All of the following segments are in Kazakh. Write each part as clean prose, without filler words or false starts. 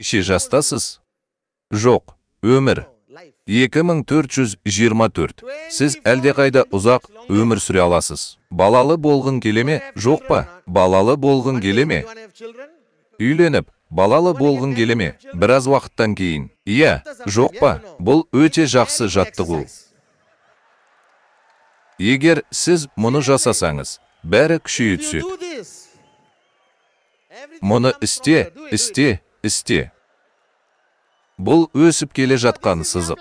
Неше жастасыз? Жоқ, өмір. 2424. Сіз әлдеқайда ұзақ өмір сүре аласыз. Балалы болғың келе ме? Жоқ па? Балалы болғың келе ме? Үйленіп, балалы болғың келе ме? Біраз уақыттан кейін. Иә, жоқ па? Бұл өте жақсы жаттығу. Егер сіз мұны жасасаңыз, бәрі күшейе түседі. Мұны істе. Бұл өсіп келе жатқан сызық.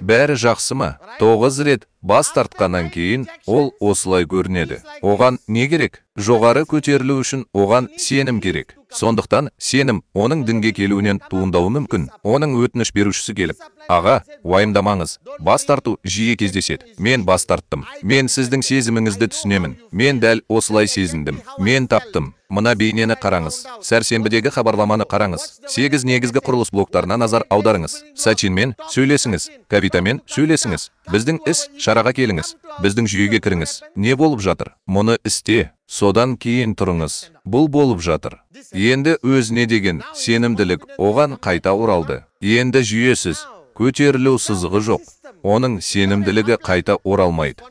Бәрі жақсы ма? 9 рет бас тартқаннан кейін ол осылай көрінеді. Оған не керек? Жоғары көтерілу үшін оған сенім керек. Сондықтан сенім оның дінге келуінен туындауы мүмкін. Оның өтініш берушісі келіп, аға, уайымдамаңыз, бас тарту жиі кездеседі. Мен бас тарттым. Мен сіздің сезіміңізді түсінемін. Мен дәл осылай сезіндім. Мен таптым. Мына бейнені қараңыз. Сәрсенбідегі хабарламаны қараңыз. 8 негізгі құрылыс блоктарына назар аударыңыз. Сачинмен сөйлесіңіз. Капитамен сөйлесіңіз. Біздің іс шараға келіңіз. Біздің жүйеге кіріңіз. Не болып жатыр? Мұны істе. Содан кейін тұрыңыз. Бұл болып жатыр. Енді өзіне деген сенімділік оған қайта оралды. Енді жүйесіз, көтерілу сызығы жоқ. Оның сенімділігі қайта оралмайды.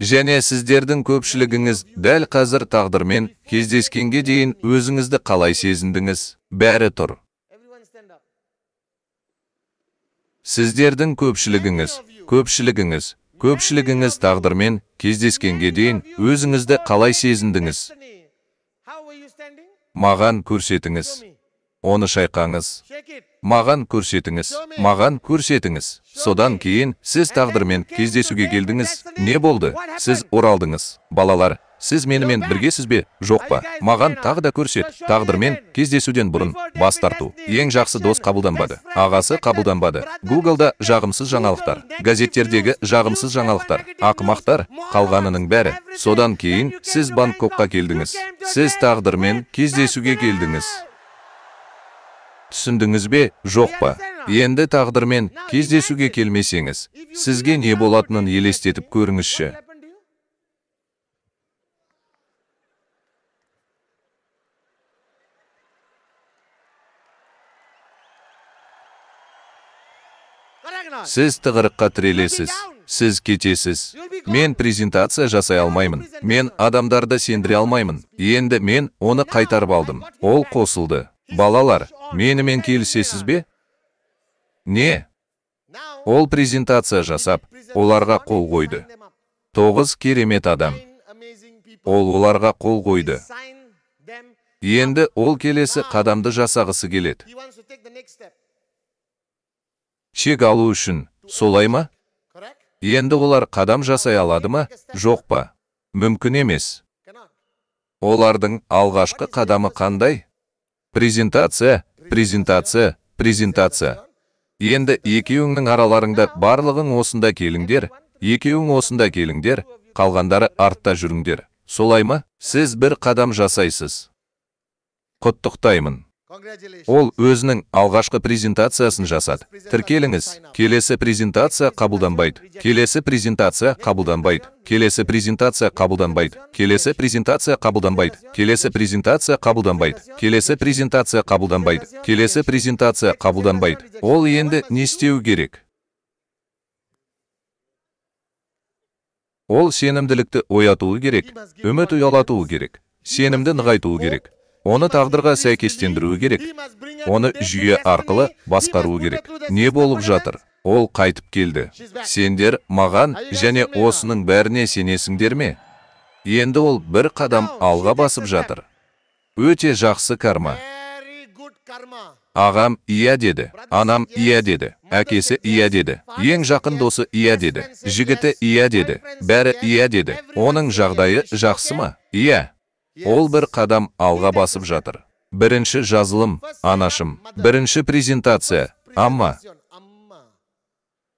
Және сіздердің көпшілігіңіз дәл қазір тағдырмен кездескенге дейін өзіңізді қалай сезіндіңіз? Бәрі тұр. Сіздердің көпшілігіңіз тағдырмен кездескенге дейін өзіңізді қалай сезіндіңіз? Маған көрсетіңіз. Оны шайқаңыз. Маған көрсетіңіз. Содан кейін сіз тағдырмен кездесуге келдіңіз. Не болды? Сіз оралдыңыз. Балалар, сіз менімен біргесіз бе? Жоқ па? Маған тағы да көрсет. Тағдырмен кездесуден бұрын бас тарту. Ең жақсы дос қабылданбады. Ағасы қабылданбады. Google-да жағымсыз жаңалықтар. Газеттердегі жағымсыз жаңалықтар. Ақымақтар, қалғанының бәрі. Содан кейін сіз Бангкокқа келдіңіз. Сіз тағдырмен кездесуге келдіңіз. Түсіндіңіз бе? Жоқ па? Енді тағдырмен кездесуге келмесеңіз, сізге не болатынын елестетіп көріңізші. Сіз тығырыққа тірелесіз. Сіз кетесіз. Мен презентация жасай алмаймын. Мен адамдарды сендіре алмаймын. Енді мен оны қайтарып алдым. Ол қосылды. Балалар, менімен келісесіз бе? Не? Ол презентация жасап, оларға қол қойды. 9 керемет адам. Ол оларға қол қойды. Енді ол келесі қадамды жасағысы келеді. Чек алу үшін, солай ма? Енді олар қадам жасай алады ма? Жоқ па? Мүмкін емес. Олардың алғашқы қадамы қандай? Презентация. Енді екеуіңнің араларыңда барлығың осында келіңдер, қалғандары артта жүріңдер. Солай ма? Сіз бір қадам жасайсыз. Құттықтаймын. Ол өзінің алғашқы презентациясын жасады. Тіркеліңіз. Келесі презентация қабылданбайды. Келесі презентация қабылданбайды. Келесі презентация қабылданбайды. Келесі презентация қабылданбайды. Келесі презентация қабылданбайды. Келесі презентация қабылданбайды. Келесі презентация қабылданбайды. Ол енді не істеу керек? Ол сенімділікті оятуы керек. Үміт ұялатуы керек. Сенімді нығайтуы керек. Оны тағдырға сәйкестендіруі керек. Оны жүйе арқылы басқаруы керек. Не болып жатыр? Ол қайтып келді. Сендер маған және осының бәріне сенесіңдер ме? Енді ол бір қадам алға басып жатыр. Өте жақсы карма. Ағам иә деді, анам иә деді, әкесі иә деді, ең жақын досы иә деді, жігіті иә деді, бәрі иә деді. Оның жағдайы жақсы ма? Иә. Ол бір қадам алға басып жатыр. Бірінші жазылым, анашым. Бірінші презентация, амма.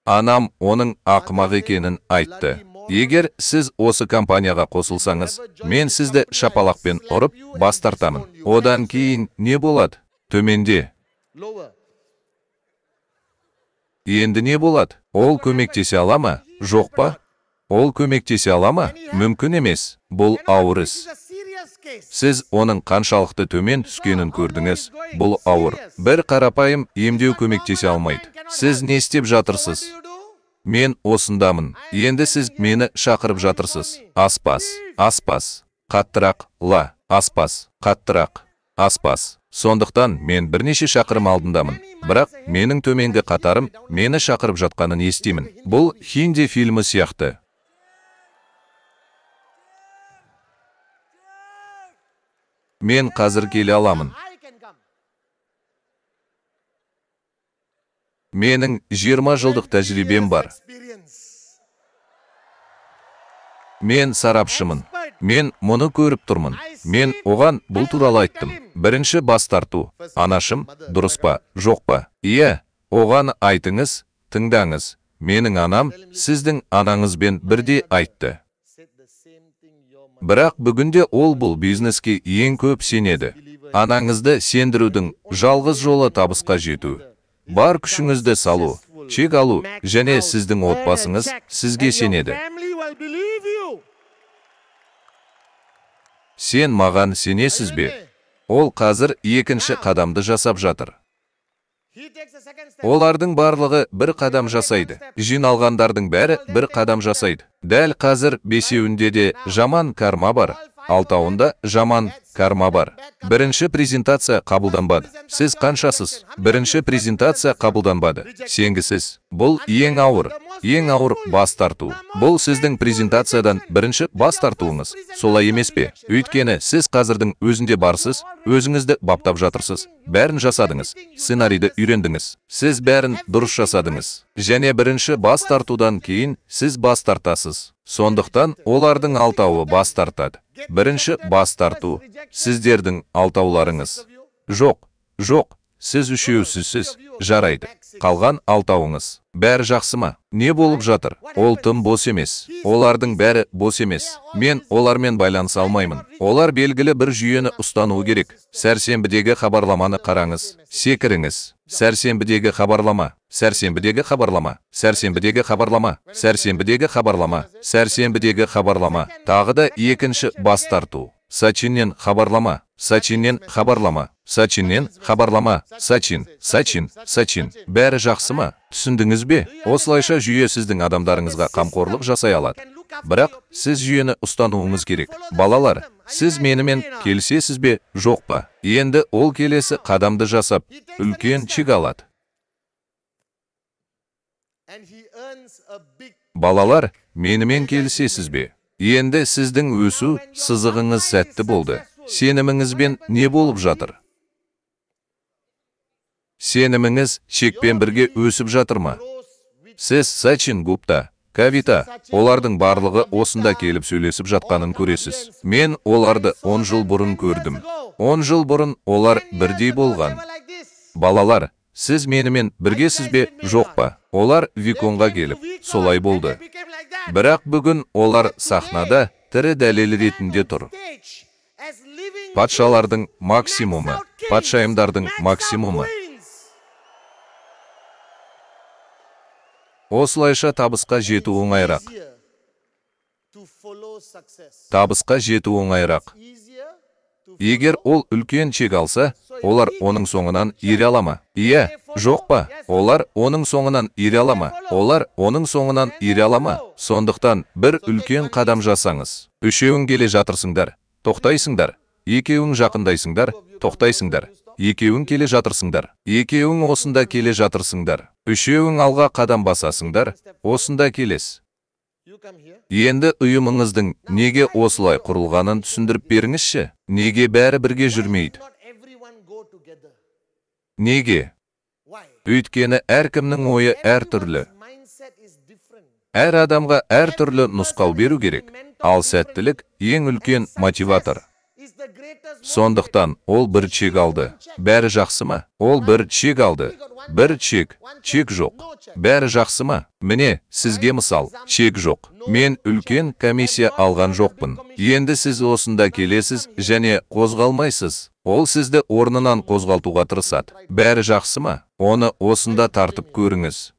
Анам оның ақымақ екенін айтты. Егер сіз осы компанияға қосылсаңыз, мен сізді шапалақпен ұрып бас тартамын. Одан кейін не болады? Төменде. Енді не болады? Ол көмектесе ала ма? Жоқ па? Ол көмектесе ала ма? Мүмкін емес. Бұл ауыр іс. Сіз оның қаншалықты төмен түскенін көрдіңіз. Бұл ауыр. Бір қарапайым емдеу көмектесе алмайды. Сіз не істеп жатырсыз? Мен осындамын. Енді сіз мені шақырып жатырсыз. Аспаз, аспаз. Қаттырақ, ла, аспаз, қаттырақ, аспаз. Сондықтан мен бірнеше шақырым алдындамын. Бірақ менің төменгі қатарым мені шақырып жатқанын естимін. Бұл хинди фильмі сияқты. Мен қазір келе аламын. Менің 20 жылдық тәжірибем бар. Мен сарапшымын. Мен мұны көріп тұрмын. Мен оған бұл туралы айттым. Бірінші бас тарту. Анашым, дұрыс па, жоқ па? Иә, оған айтыңыз, тыңдаңыз. Менің анам сіздің анаңызбен бірдей айтты. Бірақ бүгінде ол бұл бизнеске ең көп сенеді. Анаңызды сендірудің жалғыз жолы табысқа жету. Бар күшіңізді салу, чек алу, және сіздің отбасыңыз сізге сенеді. Сен маған сенесіз бе? Ол қазір екінші қадамды жасап жатыр. Олардың барлығы бір қадам жасайды. Жиналғандардың бәрі бір қадам жасайды. Дәл қазір бесеуінде де жаман карма бар. Алтауында жаман карма бар. Бірінші презентация қабылданбады. Сіз қаншасыз? Бірінші презентация қабылданбады. Сенгісіз. Бұл ең ауыр бас тарту. Бұл сіздің презентациядан бірінші бас тартуыңыз. Солай емес пе? Өйткені сіз қазірдің өзінде барсыз, өзіңізді баптап жатырсыз. Бәрін жасадыңыз. Сценарийді үйрендіңіз. Сіз бәрін дұрыс жасадыңыз. Және бірінші бас тартудан кейін сіз бас тартасыз. Сондықтан олардың алтауы бас тартады. Бірінші бас тарту. Сіздердің алтауларыңыз. Жоқ, сіз үшеусізсіз. Жарайды. Қалған алтауыңыз. Бәрі жақсы ма? Не болып жатыр? Ол тым бос емес. Олардың бәрі бос емес. Мен олармен байланыса алмаймын. Олар белгілі бір жүйені ұстануы керек. Сәрсенбідегі хабарламаны қараңыз. Секіріңіз. Сәрсенбідегі хабарлама. Сәрсенбідегі хабарлама. Сәрсенбідегі хабарлама. Сәрсенбідегі хабарлама. Сәрсенбідегі хабарлама. Тағы да екінші бас тарту. Сачиннен хабарлама. Сачиннен хабарлама. Сачиннен хабарлама. Сачин. Бәрі жақсы ма? Түсіндіңіз бе? Осылайша жүйе сіздің адамдарыңызға қамқорлық жасай алады. Бірақ сіз жүйені ұстануыңыз керек. Балалар, сіз менімен келісесіз бе, жоқ па? Енді ол келесі қадамды жасап, үлкен чек алады. Балалар, менімен келісесіз бе? Енді сіздің өсу сызығыңыз сәтті болды. Сеніміңізбен не болып жатыр? Сеніміңіз чекпен бірге өсіп жатыр ма? Сіз Сачин Гупта, Кавита, олардың барлығы осында келіп сөйлесіп жатқанын көресіз. Мен оларды 10 жыл бұрын көрдім. 10 жыл бұрын олар бірдей болған. Балалар, сіз менімен біргесіз бе, жоқ па? Олар Виконға келіп, солай болды. Бірақ бүгін олар сахнада тірі дәлел ретінде тұр. Патшалардың максимумы, патшайымдардың максимумы. Осылайша табысқа жету оңайырақ. Табысқа жету оңайырақ. Егер ол үлкен чек алса, олар оның соңынан ере ала ма? Иә, жоқ па? Олар оның соңынан ере ала ма? Олар оның соңынан ере ала ма? Сондықтан бір үлкен қадам жасаңыз. Үшеуің келе жатырсыңдар, тоқтайсыңдар. Екеуің жақындайсыңдар, тоқтайсыңдар. Екеуің келе жатырсыңдар. Екеуің осында келе жатырсыңдар. Үшеуің алға қадам басасыңдар, осында келес. Енді ұйымыңыздың неге осылай құрылғанын түсіндіріп беріңізші. Неге бәрі бірге жүрмейді? Неге? Өйткені әркімнің ойы әртүрлі. Әр адамға әртүрлі нұсқау беру керек. Ал сәттілік ең үлкен мотиватор. Сондықтан ол бір чек алды. Бәрі жақсы ма? Ол бір чек алды. Бір чек жоқ. Бәрі жақсы ма? Міне, сізге мысал, чек жоқ. Мен үлкен комиссия алған жоқпын. Енді сіз осында келесіз және қозғалмайсыз. Ол сізді орнынан қозғалтуға тырысады. Бәрі жақсы ма? Оны осында тартып көріңіз.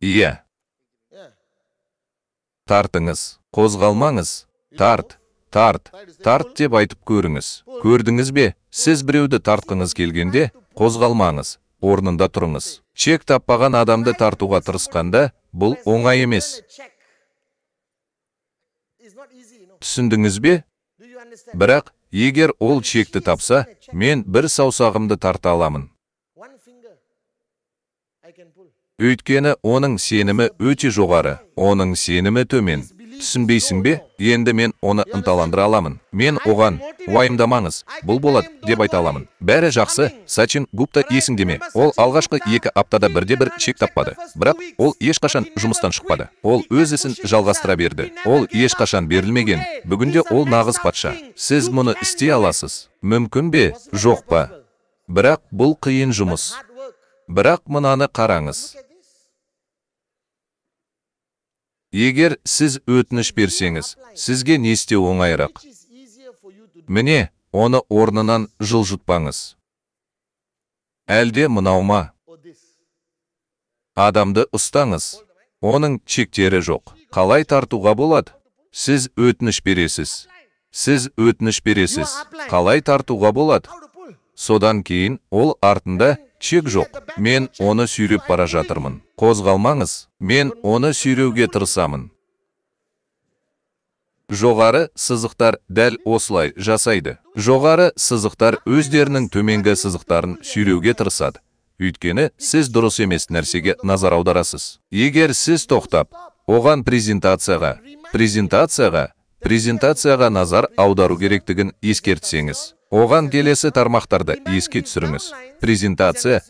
Иә. Тартыңыз. Қозғалмаңыз. Тарт. Тарт деп айтып көріңіз. Көрдіңіз бе? Сіз біреуді тартқыңыз келгенде, қозғалмаңыз, орнында тұрыңыз. Чек таппаған адамды тартуға тырысқанда, бұл оңай емес. Түсіндіңіз бе? Бірақ, егер ол чекті тапса, мен бір саусағымды тарта аламын. Өйткені оның сенімі өте жоғары, оның сенімі төмен. Түсінбейсің бе? Енді мен оны ынталандыра аламын. Мен оған, уайымдамаңыз, бұл болады, деп айта аламын. Бәрі жақсы, Сачин Гупта есіңде ме? Ол алғашқы 2 аптада бірде-бір чек таппады. Бірақ ол ешқашан жұмыстан шықпады. Ол өз ісін жалғастыра берді. Ол ешқашан берілмеген. Бүгінде ол нағыз патша. Сіз мұны істей аласыз. Мүмкін бе? Жоқ па? Бірақ бұл қиын жұмыс. Бірақ мынаны қараңыз. Егер сіз өтініш берсеңіз, сізге не істеу оңайырақ? Міне, оны орнынан жылжытпаңыз. Әлде мынау ма? Адамды ұстаңыз. Оның чектері жоқ. Қалай тартуға болады? Сіз өтініш бересіз. Қалай тартуға болады? Содан кейін ол артында чек жоқ. Мен оны сүйреп бара жатырмын. Қозғалмаңыз. Мен оны сүйреуге тырысамын. Жоғары сызықтар дәл осылай жасайды. Жоғары сызықтар өздерінің төменгі сызықтарын сүйреуге тырысады. Өйткені сіз дұрыс емес нәрсеге назар аударасыз. Егер сіз тоқтап, оған презентацияға назар аудару керектігін ескертсеңіз, оған келесі тармақтарды еске түсіріңіз. Презентация.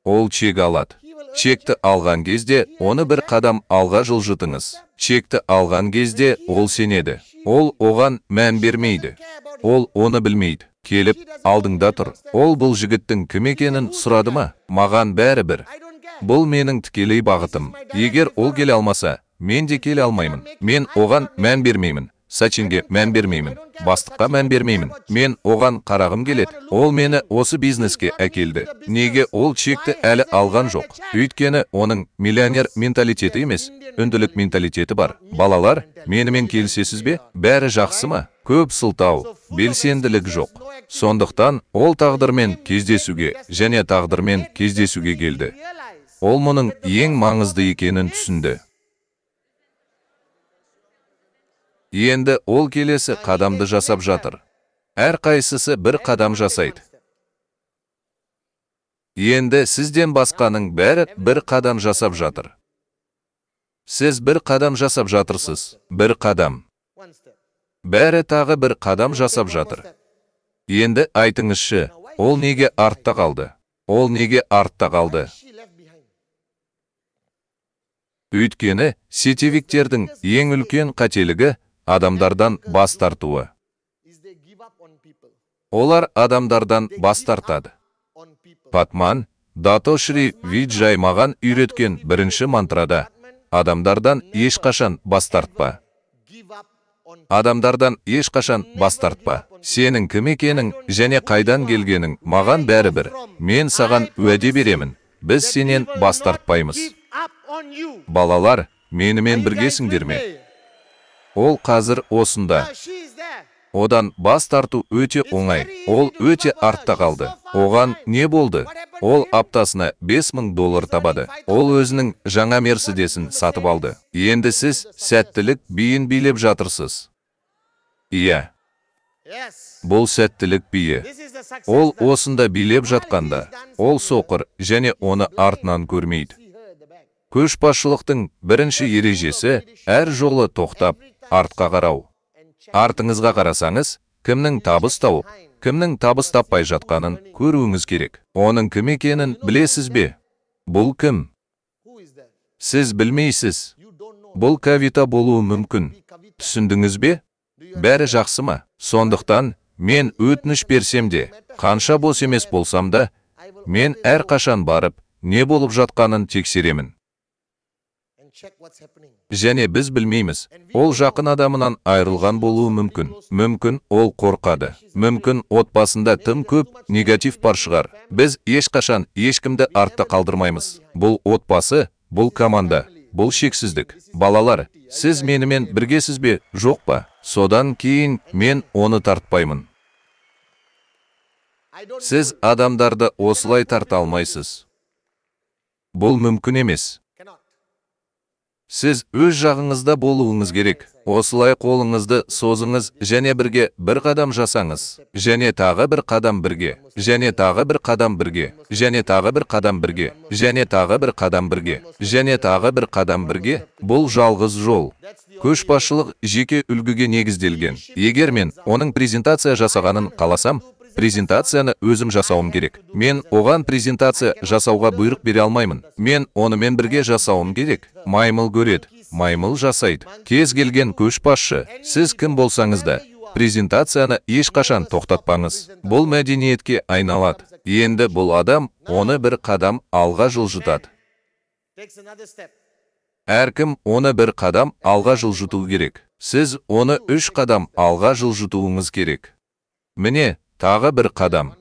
Ол чек алады. Чекті алған кезде, оны бір қадам алға жылжытыңыз. Чекті алған кезде, ол сенеді. Ол оған мән бермейді. Ол оны білмейді. Келіп, алдыңда тұр. Ол бұл жігіттің кім екенін сұрады ма? Маған бәрібір. Бұл менің тікелей бағытым. Егер ол келе алмаса, мен де келе алмаймын. Мен оған мән бермеймін. Сачинге мән бермеймін. Бастыққа мән бермеймін. Мен оған қарағым келеді. Ол мені осы бизнеске әкелді. Неге ол чекті әлі алған жоқ? Өйткені оның миллионер менталитеті емес, үнділік менталитеті бар. Балалар, менімен келісесіз бе? Бәрі жақсы ма? Көп сылтау, белсенділік жоқ. Сондықтан ол тағдырмен кездесуге келді. Ол мұның ең маңызды екенін түсінді. Енді ол келесі қадамды жасап жатыр. Әр қайсысы бір қадам жасайды. Енді сізден басқаның бәрі бір қадам жасап жатыр. Сіз бір қадам жасап жатырсыз. Бір қадам. Бәрі тағы бір қадам жасап жатыр. Енді айтыңызшы, ол неге артта қалды? Өйткені сетевиктердің ең үлкен қателігі адамдардан бас тартуы. Олар адамдардан бас тартады. Патман, Датошри Виджай маған үйреткен бірінші мантрада, адамдардан ешқашан бас тартпа. Сенің кім екенің және қайдан келгенің маған бәрібір. Мен саған уәде беремін. Біз сенен бас тартпаймыз. Балалар, менімен біргесіңдер ме? Ол қазір осында. Одан бас тарту өте оңай. Ол өте артта қалды. Оған не болды? Ол аптасына $5000 табады. Ол өзінің жаңа Мерседесін сатып алды. Енді сіз сәттілік биін билеп жатырсыз. Иә. Бұл сәттілік биі. Ол осында билеп жатқанда, ол соқыр және оны артынан көрмейді. Көшбасшылықтың бірінші ережесі әр жолы тоқтап, артқа қарау. Артыңызға қарасаңыз, кімнің табыс тауып, кімнің табыс таппай жатқанын көруіңіз керек. Оның кім екенін білесіз бе? Бұл кім? Сіз білмейсіз. Бұл Кавита болуы мүмкін. Түсіндіңіз бе? Бәрі жақсы ма? Сондықтан, мен өтініш берсем де, қанша бос емес болсам да, мен әрқашан барып, не болып жатқанын тексеремін. Және біз білмейміз, ол жақын адамынан айырылған болуы мүмкін. Мүмкін ол қорқады. Мүмкін отбасында тым көп негатив бар шығар. Біз ешқашан ешкімді артта қалдырмаймыз. Бұл отбасы, бұл команда. бұл шексіздік. Балалар, сіз менімен біргесіз бе, жоқ па? Содан кейін мен оны тартпаймын. Сіз адамдарды осылай тарта алмайсыз. Бұл мүмкін емес. Сіз өз жағыңызда болуыңыз керек. Осылай қолыңызды созыңыз және бірге бір қадам жасаңыз. Және тағы бір қадам бірге. Және тағы бір қадам бірге. Және тағы бір қадам бірге. Және тағы бір қадам бірге. Және тағы бір қадам бірге. Бұл жалғыз жол. Көшбасшылық жеке үлгіге негізделген. Егер мен оның презентация жасағанын қаласам, презентацияны өзім жасауым керек. Мен оған презентация жасауға бұйрық бере алмаймын. Мен онымен бірге жасауым керек. Маймыл көреді, маймыл жасайды. Кез келген көшбасшы, сіз кім болсаңыз да, презентацияны ешқашан тоқтатпаңыз. Бұл мәдениетке айналады. Енді бұл адам оны бір қадам алға жылжытады. Әркім оны бір қадам алға жылжыту керек. Сіз оны 3 қадам алға жылжытуыңыз керек. Міне, тағы бір қадам,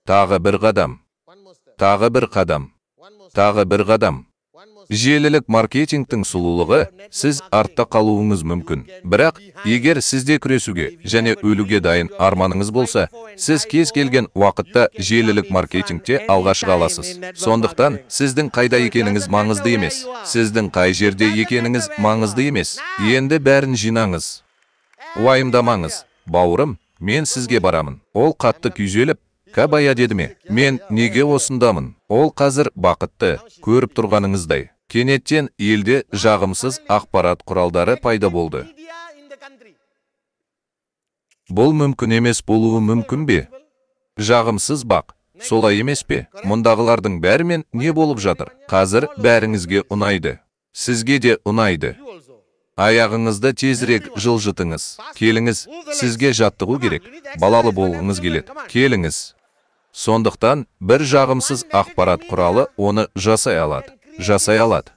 тағы бір қадам, тағы бір қадам, тағы бір қадам. Желілік маркетингтің сұлулығы, сіз артта қалуыңыз мүмкін. Бірақ, егер сізде күресуге және өлуге дайын арманыңыз болса, сіз кез келген уақытта желілік маркетингте алға шыға аласыз. Сондықтан, сіздің қайда екеніңіз маңызды емес. Сіздің қай жерде екеніңіз маңызды емес. Енді бәрін жинаңыз. Уайымдамаңыз, бауырым. Мен сізге барамын. Ол қатты күйзеліп, кабая деді ме? Мен неге осындамын? Ол қазір бақытты, көріп тұрғаныңыздай. Кенеттен елде жағымсыз ақпарат құралдары пайда болды. Бұл мүмкін емес болуы мүмкін бе? Жағымсыз бақ, солай емес пе? Мұндағылардың бәрімен не болып жатыр? Қазір бәріңізге ұнайды. Сізге де ұнайды. Аяғыңызды тезірек жылжытыңыз. Келіңіз, сізге жаттығу керек. Балалы болғыңыз келеді. Келіңіз. Сондықтан, бір жағымсыз ақпарат құралы оны жасай алады. Жасай алады.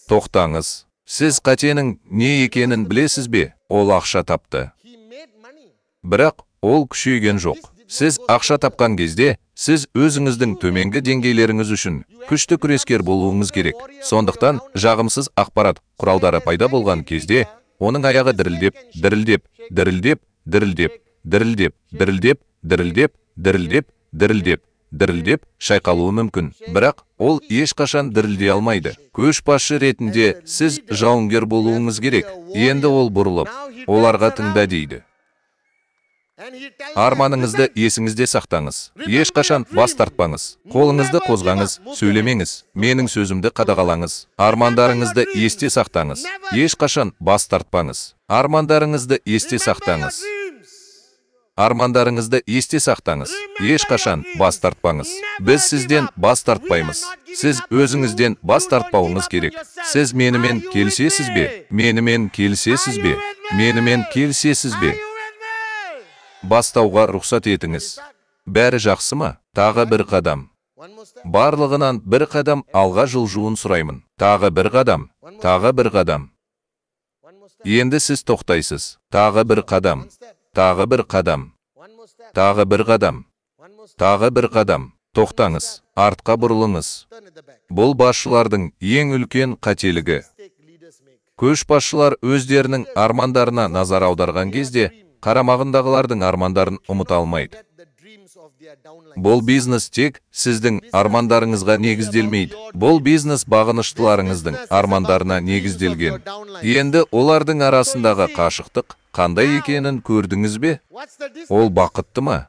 Тоқтаңыз. Сіз қатенің не екенін білесіз бе? Ол ақша тапты. Бірақ ол күшейген жоқ. Сіз ақша тапқан кезде, сіз өзіңіздің төменгі деңгейлеріңіз үшін күшті күрескер болуыңыз керек. Сондықтан, жағымсыз ақпарат құралдары пайда болған кезде, оның аяғы дірілдеп, дірілдеп, дірілдеп, дірілдеп, дірілдеп, дірілдеп, дірілдеп, дірілдеп, дірілдеп, дірілдеп, шайқалуы мүмкін. Бірақ, ол ешқашан дірілдей алмайды. Көшбасшы ретінде сіз жауынгер болуыңыз керек. Енді ол бұрылып, оларға тыңда дейді. Арманыңызды есіңізде сақтаңыз. Ешқашан бас тартпаңыз. Қолыңызды қозғаңыз, сөйлемеңіз. Менің сөзімді қадағалаңыз. Армандарыңызды есте сақтаңыз. Ешқашан бас тартпаңыз. Армандарыңызды есте сақтаңыз. Армандарыңызды есте сақтаңыз. Ешқашан бас тартпаңыз. Біз сізден бас тартпаймыз. Сіз өзіңізден бас тартпауыңыз керек. Сіз менімен келісесіз бе? Менімен келісесіз бе? Менімен келісесіз бе? Бастауға рұқсат етіңіз. Бәрі жақсы ма? Тағы бір қадам. Барлығынан бір қадам алға жылжуын сұраймын. Тағы бір қадам. Тағы бір қадам. Енді сіз тоқтайсыз. Тағы бір қадам. Тағы бір қадам. Тағы бір қадам. Тағы бір қадам. Тоқтаңыз. Артқа бұрылыңыз. Бұл басшылардың ең үлкен қателігі. Көшбасшылар өздерінің армандарына назар аударған кезде, қарамағындағылардың армандарын ұмыта алмайды. Бұл бизнес тек сіздің армандарыңызға негізделмейді. Бұл бизнес бағыныштыларыңыздың армандарына негізделген. Енді олардың арасындағы қашықтық қандай екенін көрдіңіз бе? Ол бақытты ма?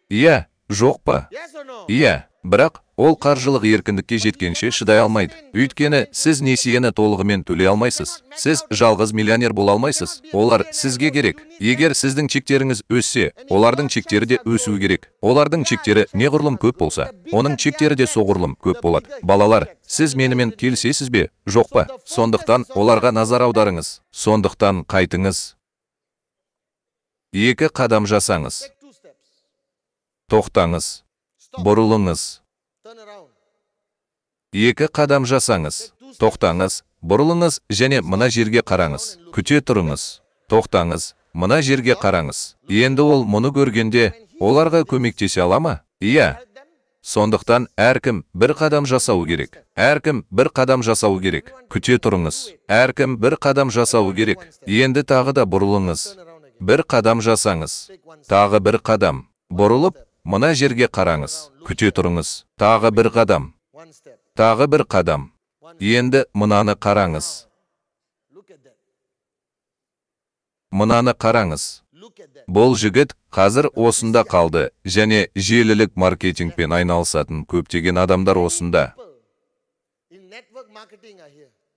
Иә, жоқ па? Иә, бірақ ол қаржылық еркіндікке жеткенше шыдай алмайды. Өйткені сіз несиені толығымен төлей алмайсыз. Сіз жалғыз миллионер бола алмайсыз. Олар сізге керек. Егер сіздің чектеріңіз өссе, олардың чектері де өсуі керек. Олардың чектері неғұрлым көп болса, оның чектері де соғұрлым көп болады. Балалар, сіз менімен келісесіз бе? Жоқ па? Сондықтан оларға назар аударыңыз. Сондықтан қайтыңыз. 2 қадам жасаңыз. Тоқтаңыз. Бұрылыңыз. 2 қадам жасаңыз. Тоқтаңыз, бұрылыңыз және мына жерге қараңыз. Күте тұрыңыз. Тоқтаңыз, мына жерге қараңыз. Енді ол мұны көргенде, оларға көмектесе ала ма? Иә. Сондықтан әркім бір қадам жасау керек. Әркім бір қадам жасау керек. Күте тұрыңыз. Әркім бір қадам жасау керек. Енді тағы да бұрылыңыз. Бір қадам жасаңыз. Тағы бір қадам. Бұрылып, мына жерге қараңыз. Күте тұрыңыз. Тағы бір қадам. Тағы бір қадам. Енді мынаны қараңыз. Мынаны қараңыз. Бұл жігіт қазір осында қалды, және желілік маркетингпен айналысатын көптеген адамдар осында.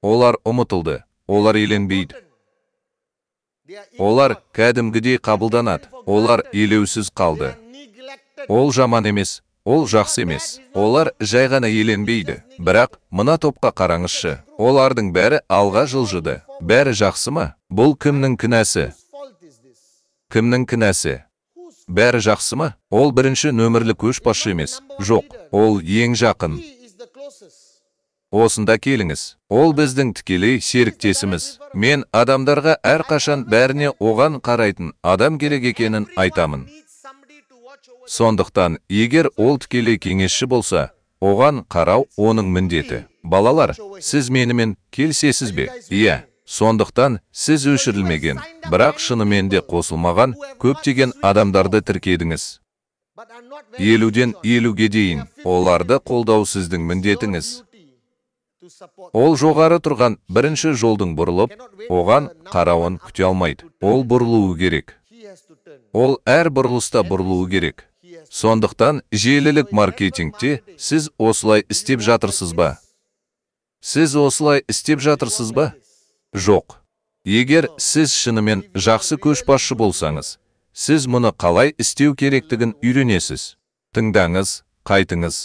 Олар ұмытылды, олар еленбейді. Олар кәдімгідей қабылданады, олар елеусіз қалды. Ол жаман емес, ол жақсы емес. Олар жай ғана еленбейді. Бірақ мына топқа қараңызшы. Олардың бәрі алға жылжыды. Бәрі жақсы ма? Бұл кімнің кінәсі? Кімнің кінәсі? Бәрі жақсы ма? Ол бірінші нөмірлі көшбасшы емес. Жоқ, ол ең жақын. Осында келіңіз. Ол біздің тікелей серіктесіміз. Мен адамдарға әрқашан бәріне оған қарайтын адам керек екенін айтамын. Сондықтан, егер ол тікелей кеңесші болса, оған қарау оның міндеті. Балалар, сіз менімен келісесіз бе? Иә. Сондықтан, сіз өшірілмеген, бірақ шынымен де қосылмаған көптеген адамдарды тіркедіңіз. 50-ден 50-ге дейін, оларды қолдау сіздің міндетіңіз. Ол жоғары тұрған бірінші жолдың бұрылып, оған қарауын күте алмайды. Ол бұрылуы керек. Ол әр бұрылыста бұрылуы керек. Сондықтан, желілік маркетингте сіз осылай істеп жатырсыз ба? Сіз осылай істеп жатырсыз ба? Жоқ. Егер сіз шынымен жақсы көшбасшы болсаңыз, сіз мұны қалай істеу керектігін үйренесіз. Тыңдаңыз, қайтыңыз.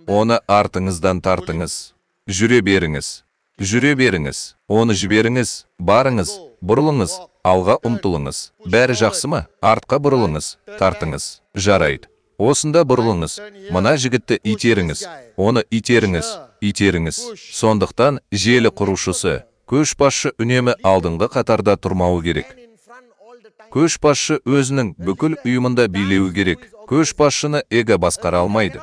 Оны артыңыздан тартыңыз. Жүре беріңіз. Жүре беріңіз. Оны жіберіңіз. Барыңыз, бұрылыңыз, алға ұмтылыңыз. Бәрі жақсы ма? Артқа бұрылыңыз, тартыңыз. Жарайды. Осында бұрылыңыз. Мына жігітті итеріңіз. Оны итеріңіз, итеріңіз. Сондықтан желі құрушысы, көшбасшы үнемі алдыңғы қатарда тұрмауы керек. Көшбасшы өзінің бүкіл ұйымында билеуі керек. Көшбасшыны эго басқара алмайды.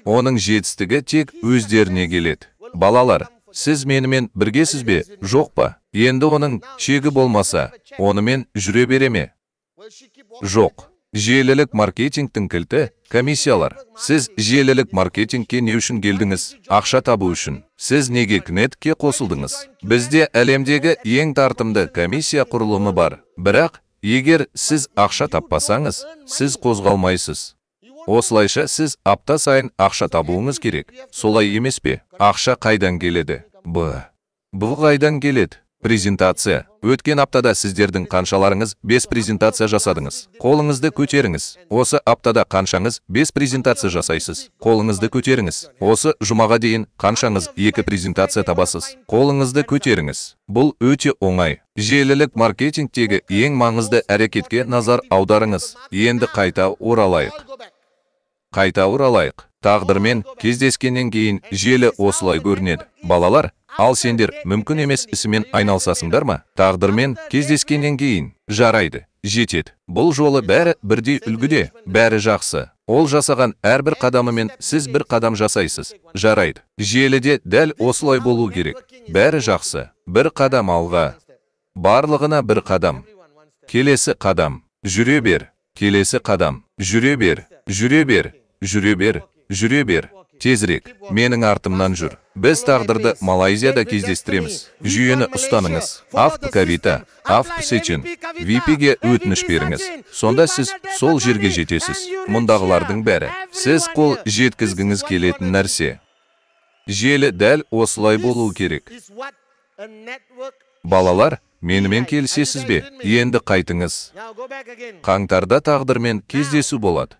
Оның жетістігі тек өздеріне келеді. Балалар, сіз менімен біргесіз бе, жоқ па? Енді оның шегі болмаса, онымен жүре бере ме? Жоқ. Желілік маркетингтің кілті комиссиялар. Сіз желілік маркетингке не үшін келдіңіз? Ақша табу үшін. Сіз неге кнетке қосылдыңыз? Бізде әлемдегі ең тартымды комиссия құрылымы бар. Бірақ, егер сіз ақша таппасаңыз, сіз қозғалмайсыз. Осылайша сіз апта сайын ақша табуыңыз керек. Солай емес пе? Ақша қайдан келеді? Бұл қайдан келеді? Презентация. Өткен аптада сіздердің қаншаларыңыз 5 презентация жасадыңыз? Қолыңызды көтеріңіз. Осы аптада қаншаңыз 5 презентация жасайсыз? Қолыңызды көтеріңіз. Осы жұмаға дейін қаншаңыз 2 презентация табасыз? Қолыңызды көтеріңіз. Бұл өте оңай. Желілік маркетингтегі ең маңызды әрекетке назар аударыңыз. Енді қайта оралайық. Тағдырмен кездескеннен кейін желі осылай көрінеді. Балалар, ал сендер мүмкін емес ісімен айналсасыңдар ма? Тағдырмен кездескеннен кейін жарайды, жетеді. Бұл жолы бәрі бірдей үлгіде, бәрі жақсы. Ол жасаған әрбір қадамымен сіз бір қадам жасайсыз. Жарайды. Желіде дәл осылай болу керек. Бәрі жақсы. Бір қадам алға. Барлығына бір қадам. Келесі қадам. Жүре бер. Келесі қадам. Жүре бер. Жүре бер. Жүре бер. Жүре бер. Тезірек, менің артымнан жүр. Біз тағдырды Малайзияда кездестіреміз. Жүйені ұстаныңыз. Авпкавита, Авпсечин, VP-ге өтініш беріңіз. Сонда сіз сол жерге жетесіз. Мұндағылардың бәрі. Сіз қол жеткізгіңіз келетін нәрсе. Желі дәл осылай болу керек. Балалар, менімен келісесіз бе? Енді қайтыңыз. Қаңтарда тағдырмен кездесу болады.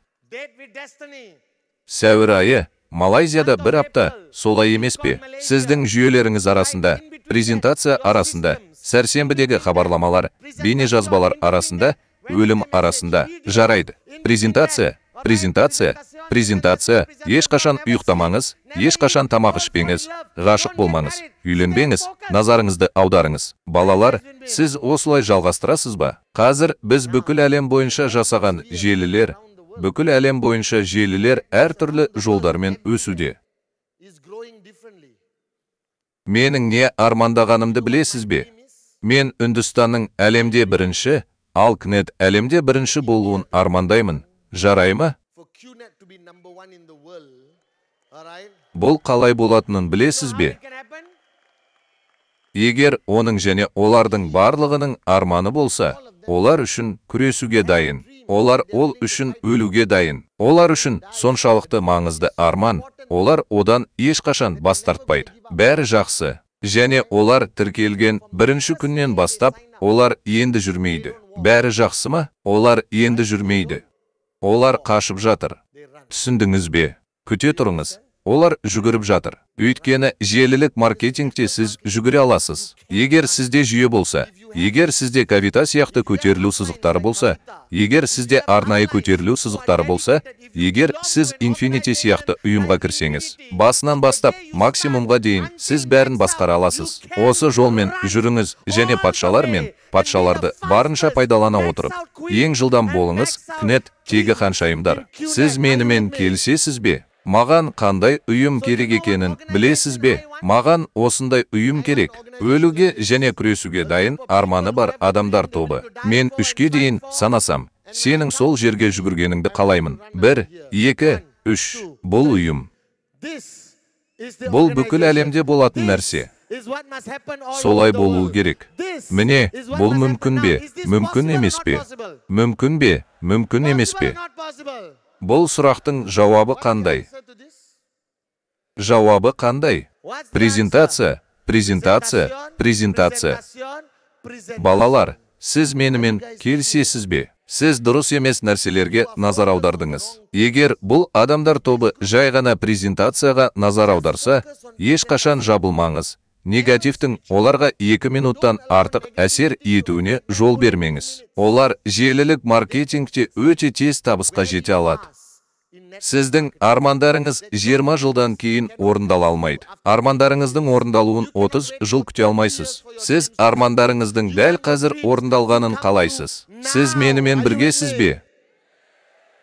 Сәуір айы, Малайзияда бір апта, солай емес пе? Сіздің жүйелеріңіз арасында, презентация арасында, сәрсенбідегі хабарламалар, бейне жазбалар арасында, өлім арасында. Жарайды. Презентация. Ешқашан ұйықтамаңыз, ешқашан тамақ ішпеңіз, ғашық болмаңыз, үйленбеңіз, назарыңызды аударыңыз. Балалар, сіз осылай жалғастырасыз ба? Қазір біз бүкіл әлем бойынша жасаған желілер, Бүкіл әлем бойынша желілер әртүрлі жолдармен өсуде. Менің не армандағанымды білесіз бе? Мен Үндістанның әлемде бірінші, ал Кнет әлемде бірінші болуын армандаймын. Жарай ма? Бұл қалай болатынын білесіз бе? Егер оның және олардың барлығының арманы болса, олар үшін күресуге дайын. Олар ол үшін өлуге дайын. Олар үшін соншалықты маңызды арман. Олар одан ешқашан бас тартпайды. Бәрі жақсы. Және олар тіркелген бірінші күннен бастап, олар енді жүрмейді. Бәрі жақсы ма? Олар енді жүрмейді. Олар қашып жатыр. Түсіндіңіз бе? Күте тұрыңыз. Олар жүгіріп жатыр. Өйткені желілік маркетингте сіз жүгіре аласыз. Егер сізде жүйе болса, егер сізде кавита сияқты көтерілу сызықтары болса, егер сізде арнайы көтерілу сызықтары болса, егер сіз Infinity сияқты ұйымға кірсеңіз, басынан бастап максимумға дейін сіз бәрін басқара аласыз. Осы жолмен жүріңіз және патшалар мен патшаларды барынша пайдалана отырып, ең жылдам болыңыз. Кнет тегі ханшайымдар. Сіз менімен келісесіз бе? Маған қандай ұйым керек екенін білесіз бе? Маған осындай ұйым керек. Өлуге және күресуге дайын арманы бар адамдар тобы. Мен 3-ке дейін санасам, сенің сол жерге жүгіргеніңді қалаймын. 1, 2, 3. Бұл ұйым. Бұл бүкіл әлемде болатын нәрсе. Солай болуы керек. Міне, бұл мүмкін бе? Мүмкін емес пе? Мүмкін бе? Мүмкін емес пе? Бұл сұрақтың жауабы қандай? Жауабы қандай? Презентация, презентация, презентация. Балалар, сіз менімен келісесіз бе? Сіз дұрыс емес нәрселерге назар аудардыңыз. Егер бұл адамдар тобы жай ғана презентацияға назар аударса, ешқашан жабылмаңыз. Негативтің оларға 2 минуттан артық әсер етуіне жол бермеңіз. Олар желілік маркетингте өте тез табысқа жете алады. Сіздің армандарыңыз 20 жылдан кейін орындала алмайды. Армандарыңыздың орындалуын 30 жыл күте алмайсыз. Сіз армандарыңыздың дәл қазір орындалғанын қалайсыз. Сіз менімен біргесіз бе?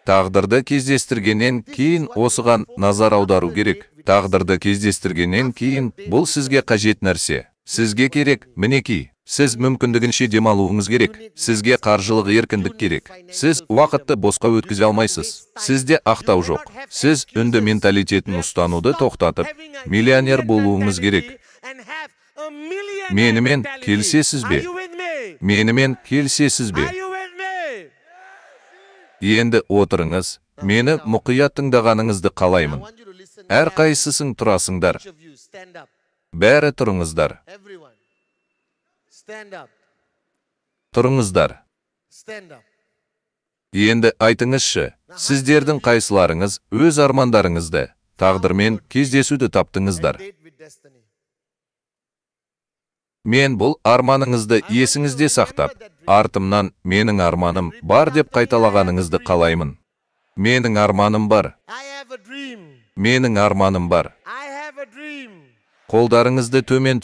Тағдырды кездестіргеннен кейін осыған назар аудару керек. Тағдырды кездестіргеннен кейін бұл сізге қажет нәрсе. Сізге керек, мінекей. Сіз мүмкіндігінше демалуыңыз керек. Сізге қаржылық еркіндік керек. Сіз уақытты босқа өткізе алмайсыз. Сізде ақтау жоқ. Сіз үнді менталитетін ұстануды тоқтатып, миллионер болуыңыз керек. Менімен келісесіз бе? Менімен келісесіз бе? Енді отырыңыз. Мені мұқият тыңдағаныңызды қалаймын. Әрқайсысын тұрасыңдар. Бәрі тұрыңыздар. Тұрыңыздар. Енді айтыңызшы, сіздердің қайсыларыңыз өз армандарыңызды, тағдырмен кездесуді таптыңыздар. Мен бұл арманыңызды есіңізде сақтап, артымнан менің арманым бар деп қайталағаныңызды қалаймын. Менің арманым бар. Менің арманым бар. Қолдарыңызды төмен